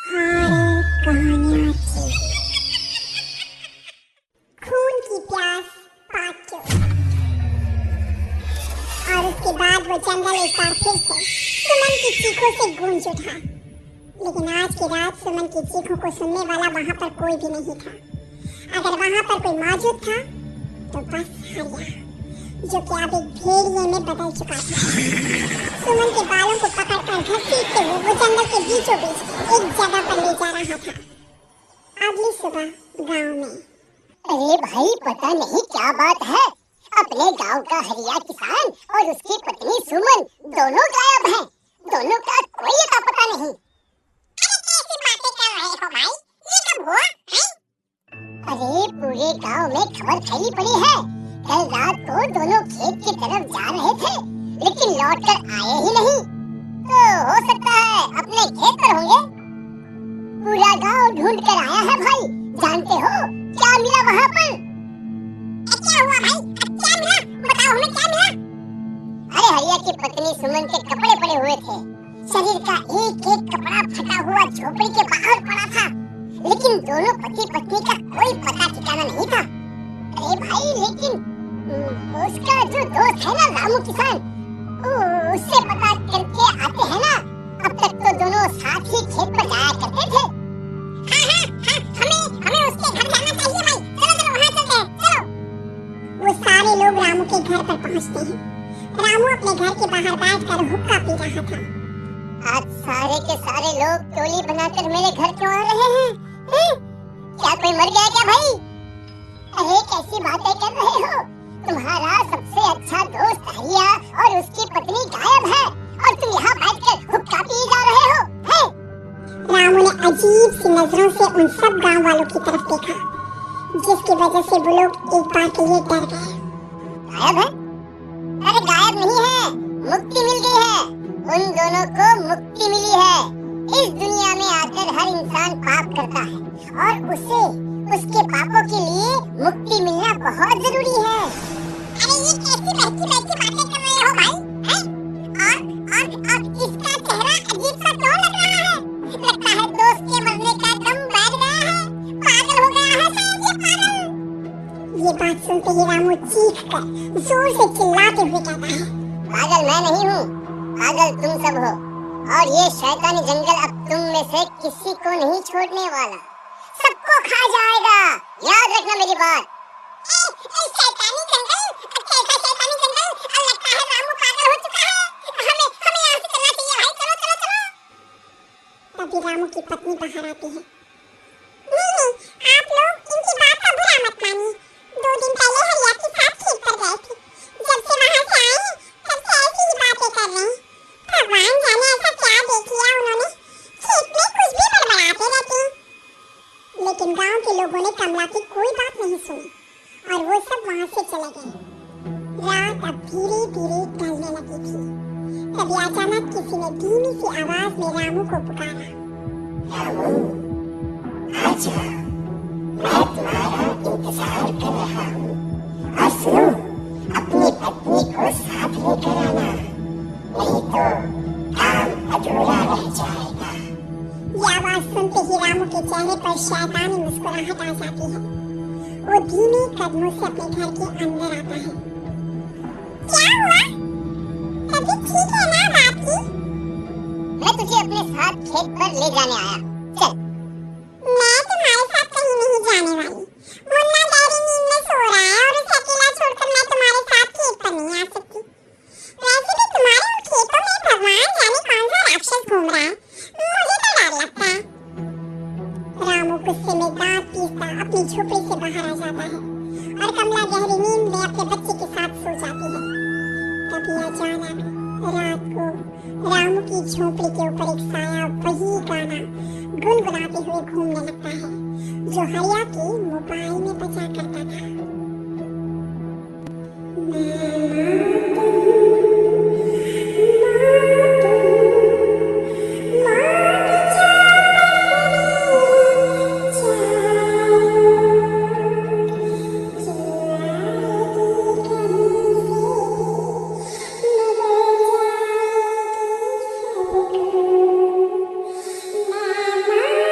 Horror कहानियाँ थी। खून की प्यास पार्ट 2। और उसके बाद वो जंगल एक बार फिर से सुमन की चीखों से गूंज उठा। लेकिन आज की रात सुमन की चीखों को सुनने वाला वहां पर कोई भी नहीं था। अगर वहां पर कोई मौजूद था तो बस हरिया, जो कि अब एक भेड़िए में बदल चुका था। सुमन के बालों को पकड़कर घसीटते हुए वो जंगल के बीचों बीच एक जगह पर ले जा रहा था। अगली सुबह गांव में। अरे भाई, पता नहीं क्या बात है, अपने गांव का हरिया किसान और उसकी पत्नी सुमन दोनों गायब हैं। दोनों का कोई अता पता नहीं। अरे कैसी बातें कर रहे हो भाई, ये कब हुआ है? अरे पूरे गांव में खबर फैली पड़ी है। कल रात को दोनों खेत की तरफ जा रहे थे, लेकिन लौटकर आए ही नहीं। तो हो सकता है अपने खेत पर होंगे। पूरा गांव ढूंढ कर आया है भाई। जानते हो क्या मिला वहाँ पर? क्या हुआ भाई? क्या मिला? बताओ हमें क्या मिला? अरे हरिया की पत्नी सुमन के कपड़े पड़े हुए थे। शरीर का एक एक कपड़ा फटा हुआ झोपड़ी के बाहर पड़ा था, लेकिन दोनों पति पत्नी का कोई पता ठिकाना नहीं था। अरे भाई, लेकिन उसका जो दोस्त है ना रामू किसान, उससे पता करके आते हैं ना। अब तक तो दोनों साथ ही खेत पर जाया करते थे। हमें उसके घर जाना चाहिए भाई। चलो वहाँ चलते हैं, चलो। वो सारे लोग रामू के घर पर पहुँचते हैं। रामू अपने घर के बाहर बैठकर हुक्का पी रहा था। आज सारे के सारे लोग टोली बनाकर मेरे घर क्यों आ रहे हैं? क्या कोई मर गया क्या भाई? अरे कैसी बातें कर रहे हो? तुम्हारा सबसे अच्छा दोस्त हरिया और उसकी पत्नी गायब है और तुम यहाँ बैठकर हुक्का पी जा रहे हो? रामू ने अजीब सी नजरों से उन सब गांव वालों की तरफ देखा, जिसकी वजह से वो लोग एक बार के लिए डर गए। गायब है? अरे गायब नहीं है, मुक्ति मिल गई है। उन दोनों को मुक्ति मिली है। इस दुनिया में आकर हर इंसान पाप करता है और उसे उसके पापों के लिए मुक्ति मिलना बहुत जरूरी है। अरे ये कैसी बहकी बहकी बातें कर रहे हो भाई? और इसका चेहरा अजीब सा क्यों लग रहा है? लगता है दोस्त के मरने का दम बैठ गया है। पागल हो गया है शायद ये पागल। ये बात सुनते ही रामू चीख कर जोर से चिल्लाते हुए कहता है, पागल मैं नहीं हूँ, पागल तुम सब हो। और ये शैतानी जंगल अब तुम में से किसी को नहीं छोड़ने वाला, सबको खा जाएगा। याद रखना मेरी बात। शैतानी जंगल? कैसा शैतानी जंगल? लगता है रामू पागल हो चुका है। हमें यहाँ से चलना चाहिए भाई, चलो चलो चलो। तभी रामू की पत्नी बाहर आती है। नहीं, आप लोग इनकी बात का बुरा मत मानिए। 2 दिन पहले हरिया के साथ खेत पर गए थे। जब से वहाँ से आए हैं, तब से ऐसी ही बातें कर रहे हैं। भगवान जाने ऐसा क्या देख लिया उन्होंने, खेत में कुछ भी बड़बड़ाते रहते हैं। लेकिन गांव के लोगों ने कमला की कोई बात नहीं सुनी और वो सब वहाँ से चले गए। रात अब धीरे धीरे ढलने लगी थी। तभी अचानक किसी ने धीमी सी आवाज में रामू को पुकारा। रामू, आजा, मैं तुम्हारा इंतजार कर रहा हूँ। और सुनो, अपनी पत्नी को साथ लेकर आना, नहीं तो काम अधूरा रह जाएगा। ये आवाज सुनते ही रामू के चेहरे पर शैतानी मुस्कुराहट आ जाती है। वो धीमे कदमों से अपने घर के अंदर आता है। क्या हुआ? तभी ठीक है ना बाकी? मैं तुझे अपने साथ खेत पर ले जाने आया। चल। मैं तुम्हारे साथ कहीं नहीं जाने वाली। मुन्ना डैडी नींद में सो रहा है और उसे अकेला छोड़कर मैं तुम्हारे साथ खेत पर नहीं आ सकती। वैसे भी तुम्हारे उन खेतों में भगवान जाने कौन सा राक्षस घूम रहा है, मुझे तो डर लगता है। रामू गुस्से में दांत पीसता अपनी झोपड़ी से बाहर आ जाता है और कमला गहरी नींद में अपने बच्चे के साथ सो जाती है। तभी अचानक रात को रामू की झोपड़ी के ऊपर एक साया वही गाना गुनगुनाते हुए घूमने लगता है जो हरिया के मोबाइल में बजा करता था। Mama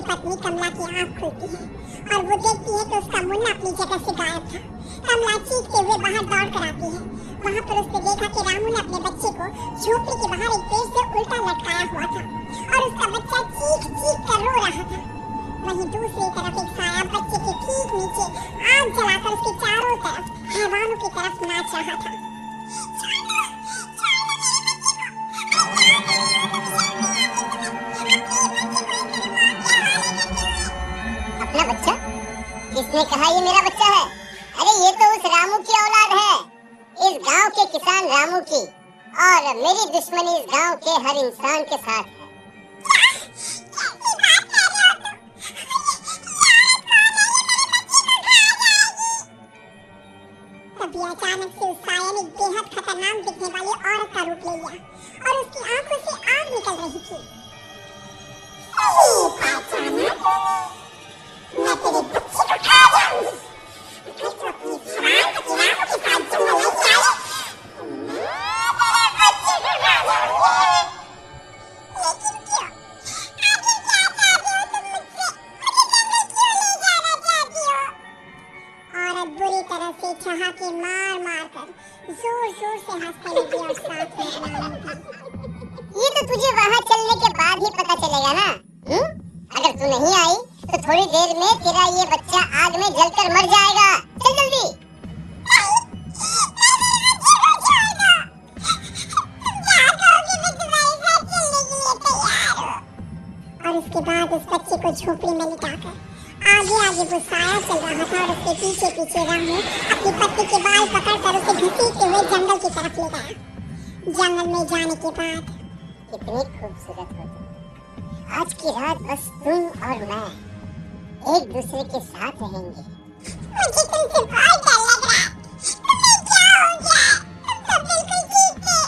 पत्नी कमला की आंख खुलती है और वो देखती है कि उसका मुन्ना अपनी जगह से गायब था। कमला चीखते हुए बाहर दौड़ कर आती है। वहाँ पर उसने देखा कि रामू ने अपने बच्चे को झोपड़ी के बाहर एक पेड़ से उल्टा लटकाया हुआ था और उसका बच्चा चीख चीख कर रो रहा था। वहीं दूसरी तरफ एक साया बच्चे के ठीक नीचे आग जलाकर उसके चारों तरफ हैवानों की तरफ नाच रहा था। अपना बच्चा? किसने कहा ये मेरा बच्चा है? अरे ये तो उस रामू की औलाद है, इस गांव के किसान रामू की, और मेरी दुश्मनी इस गांव के हर इंसान के साथ है। तभी अचानक से उस साया ने बेहद खतरनाक दिखने वाली औरत का रूप ले लिया और उसकी आंखों से आग निकल रही थी। मैं तेरे बच्चे को खा जाऊंगी। अगर तू अपनी फरार पतिरामू के साथ जंगल में जाए, मैं तेरे बच्चे को खा जाऊंगी। लेकिन क्यों? आखिर क्या चाहते हो तुम मुझसे? मुझे जंगल क्यों ले जाना चाहती हो? औरत बुरी तरह से ठहाके मार मार कर जोर जोर से हंसने लगी और साथ में रामू भी। ये तो तुझे वहाँ चलने के बाद ही पता चलेगा ना। अगर तू नहीं आई तो थोड़ी देर में तेरा ये बच्चा आग में जलकर मर जाएगा। चल जल्दी। और उसके बाद उस बच्चे को झोपड़ी में लिटाकर आगे आगे वो साया चल रहा था और उसके पीछे पीछे रामू अपनी पत्नी के बाल पकड़कर उसे घसीटते हुए जंगल की तरफ ले गया। जंगल में जाने के बाद कितनी खूबसूरत हो तुम। आज की रात बस तुम और मैं एक दूसरे के साथ रहेंगे। मुझे तुमसे बहुत डर लग रहा है। तुम्हें क्या हो गया? तुम तो बिल्कुल ठीक थे।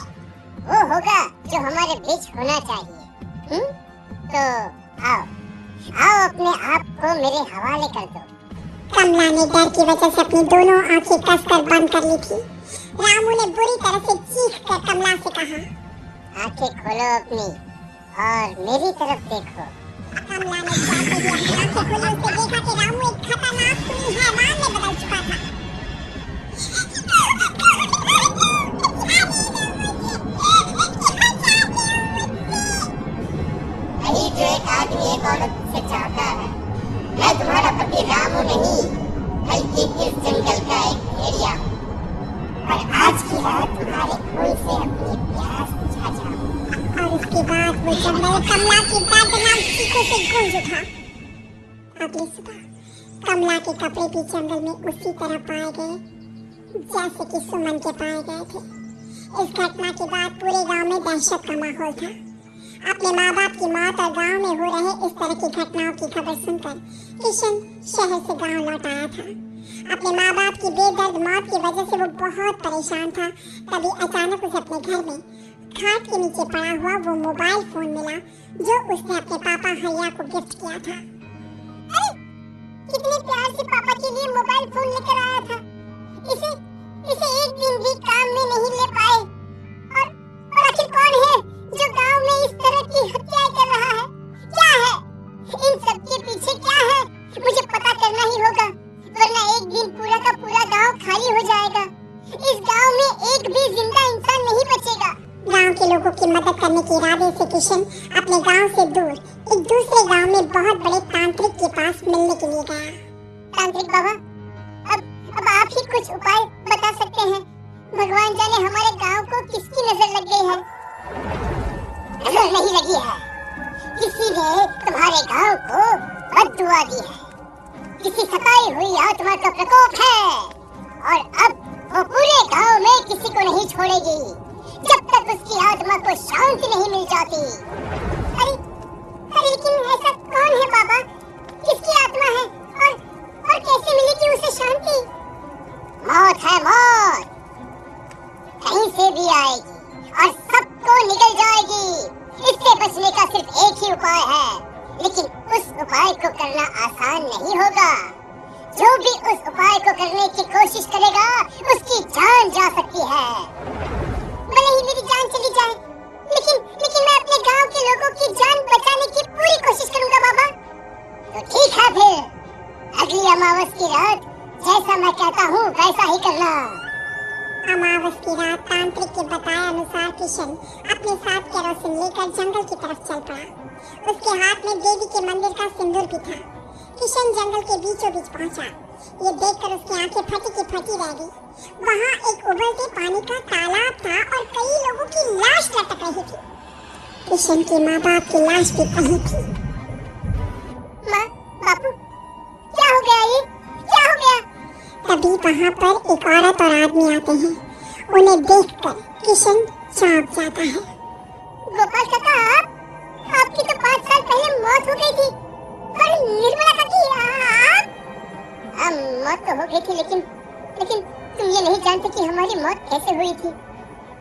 वो होगा जो हमारे बीच होना चाहिए। तो आओ अपने आप को मेरे हवाले कर दो। कमला ने डर की वजह से अपनी दोनों आंखें कसकर बंद कर ली थी। रामू ने बुरी तरह से चीखकर कमला से कहा, आंखें खोलो अपनी और मेरी तरफ देखो। कमला ने जाते हुए अपनी आंखें खोली। उसने देखा कि रामू एक खतरनाक खूनी हैवान में बदल चुका था। वही जो एक आदमी एक औरत से चाहता है। मैं तुम्हारा पति रामू नहीं, बल्कि इस जंगल का एक भेड़िया हूँ। और आज की रात तुम्हारे खून से अपनी प्यास बुझा जाऊँ। और उसके बाद वो जंगल कमला की दर्दनाक चीखों से गूंज उठा। अगली सुबह कमला के कपड़े भी जंगल में उसी तरह पाए गए जैसे कि सुमन के पाए गए थे। इस घटना के बाद पूरे गांव में दहशत का माहौल था। अपने माँ बाप की मौत और गांव में हो रहे इस तरह की घटनाओं की खबर सुनकर किशन शहर से गांव लौट आया था। अपने माँ बाप की बेदर्द मौत की वजह से वो बहुत परेशान था। तभी अचानक उसे अपने घर में खाट के नीचे पड़ा हुआ वो मोबाइल फोन मिला जो उसने अपने पापा हरिया को गिफ्ट किया था। अरे कितने प्यार से पापा के लिए मोबाइल फोन लेकर आया था। इसे एक दिन भी काम में नहीं ले पाए। और आखिर कौन है जो गांव में इस तरह की हत्याएं कर रहा है? क्या है इन सब के पीछे? क्या है? मुझे पता करना ही होगा, वरना एक दिन पूरा का पूरा गांव खाली हो जाएगा। इस गांव में एक भी जिंदा इंसान नहीं बचेगा। गांव के लोगों की मदद करने के इरादे से किशन अपने गांव से दूर एक दूसरे गांव में बहुत बड़े तांत्रिक के पास मिलने के लिए गया। तांत्रिक बाबा, अब आप ही कुछ उपाय बता सकते हैं। भगवान जाने हमारे गांव को किसकी नजर लग गई है। नजर नहीं लगी है, किसी ने तुम्हारे गांव को बद्दुआ दी है। किसी सताई हुई आत्मा का प्रकोप है और अब वो पूरे गांव में किसी को नहीं छोड़ेगी जब तक उसकी आत्मा को शांति नहीं मिल जाती। अरे लेकिन ऐसा कौन है बाबा? किसकी आत्मा है और कैसे मिलेगी उसे शांति? मौत है, मौत कहीं से भी आएगी और सबको निगल जाएगी। इससे बचने का सिर्फ एक ही उपाय है, लेकिन उस उपाय को करना आसान नहीं होगा। जो भी उस उपाय को करने की कोशिश करेगा उसकी जान जा सकती है। भले ही मेरी जान चली जाए, लेकिन मैं अपने गांव के लोगों की जान बचाने की पूरी कोशिश करूंगा बाबा। ही करना। अमावस की रात तांत्रिक के बताए अनुसार किशन अपने साथ केरोसिन लेकर जंगल की तरफ चल पड़ा। उसके हाथ में देवी के मंदिर का सिंदूर भी था। किशन जंगल के बीचों बीच पहुंचा। ये देखकर उसकी आंखें फटी की फटी रह गई। वहाँ एक उबलते पानी का तालाब था और कई लोगों की लाश लटक रही थी। किशन के माँ बाप की लाश भी वहीं थी। माँ, बापू, क्या हो गया ये? क्या हो गया? तभी वहाँ पर एक औरत और आदमी आते हैं। उन्हें देखकर किशन चौंक जाता है। गोपाल काका, आपकी तो 5 साल पहले मौत हो गई थी। पर निर्मला काकी, आप? मौत तो हो गई थी, लेकिन तुम ये नहीं जानते कि हमारी मौत कैसे हुई थी।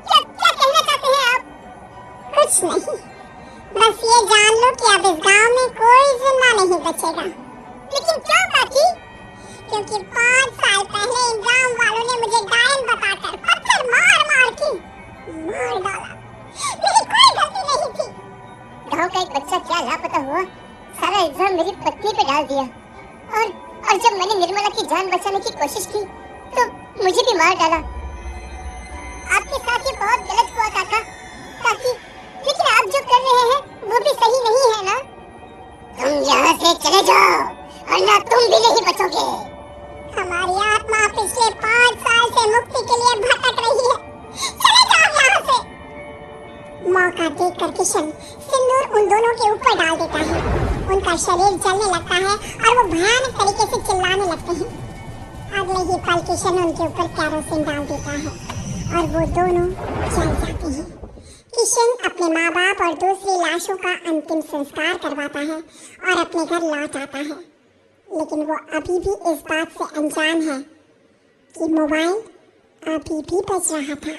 क्या क्या कहना चाहते हैं आप? कुछ नहीं, बस ये जान लो कि अब इस गांव में कोई जिंदा नहीं बचेगा। लेकिन क्यों काकी? क्योंकि 5 साल पहले इन गांव वालों ने मुझे डायन बताकर पत्थर मार मार के मार डाला। मेरी कोई गलती नहीं थी। गांव का एक बच्चा क्या लापता हुआ, सारा इल्जाम मेरी पत्नी पे डाल दिया। और जब मैंने निर्मला की जान बचाने की कोशिश की तो मुझे भी मार डाला। आपके साथ ये बहुत गलत हुआ काका, काकी। लेकिन आप जो कर रहे हैं वो भी सही नहीं है ना? तुम यहाँ से चले जाओ वरना तुम भी नहीं बचोगे। हमारी आत्मा पिछले 5 साल से मुक्ति के लिए भटक रही है। चले जाओ यहाँ से। मौका देखकर किशन सिंदूर उन दोनों के ऊपर डाल देता है। उनका शरीर जलने लगता है और वो भयानक तरीके से चिल्लाने लगते हैं। अगले ही पल किशन उनके ऊपर केरोसिन डाल देता है और वो दोनों जल जाते हैं। किशन अपने माँ बाप और दूसरी लाशों का अंतिम संस्कार करवाता है और अपने घर लौट आता है। लेकिन वो अभी भी इस बात से अनजान है कि मोबाइल अभी भी बज रहा था।